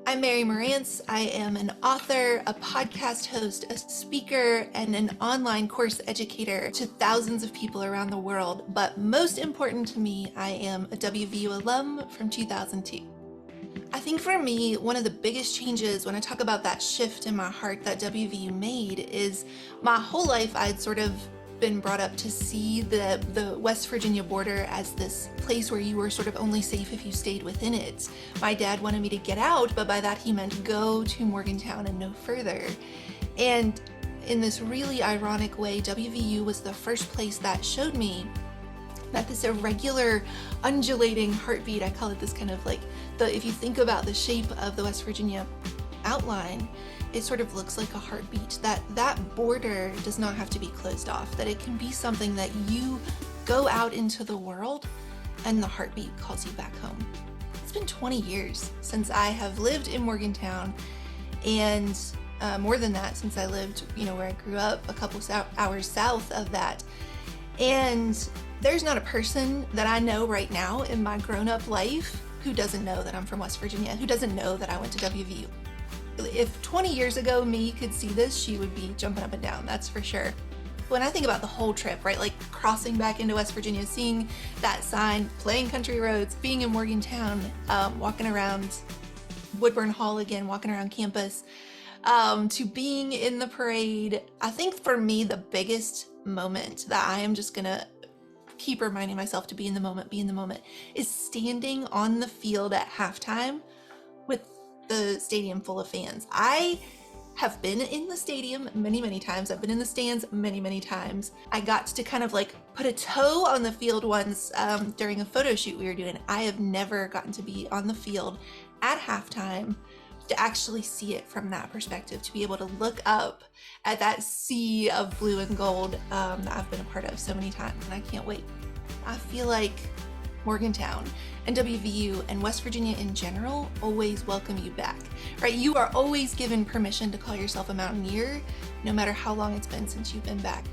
I'm Mary Marantz. I am an author, a podcast host, a speaker, and an online course educator to thousands of people around the world. But most important to me, I am a WVU alum from 2002. I think for me, one of the biggest changes when I talk about that shift in my heart that WVU made is my whole life I'd sort of been brought up to see the West Virginia border as this place where you were sort of only safe if you stayed within it. My dad wanted me to get out, but by that he meant go to Morgantown and no further. And in this really ironic way, WVU was the first place that showed me that this irregular, undulating heartbeat, I call it this kind of like, if you think about the shape of the West Virginia outline, it sort of looks like a heartbeat, that border does not have to be closed off, that it can be something that you go out into the world and the heartbeat calls you back home. It's been 20 years since I have lived in Morgantown, and more than that, since I lived, where I grew up, a couple hours south of that. And there's not a person that I know right now in my grown-up life who doesn't know that I'm from West Virginia, who doesn't know that I went to WVU. If 20 years ago me could see this, she would be jumping up and down, that's for sure. When I think about the whole trip, right, like crossing back into West Virginia, seeing that sign, playing country roads, being in Morgantown, walking around Woodburn Hall again, walking around campus, to being in the parade, I think for me the biggest moment that I am just gonna keep reminding myself to be in the moment, is standing on the field at halftime with the stadium full of fans. I have been in the stadium many, many times. I've been in the stands many, many times. I got to kind of like put a toe on the field once during a photo shoot we were doing. I have never gotten to be on the field at halftime to actually see it from that perspective, to be able to look up at that sea of blue and gold that I've been a part of so many times, and I can't wait. I feel like Morgantown and WVU and West Virginia in general always welcome you back, right? You are always given permission to call yourself a Mountaineer, no matter how long it's been since you've been back.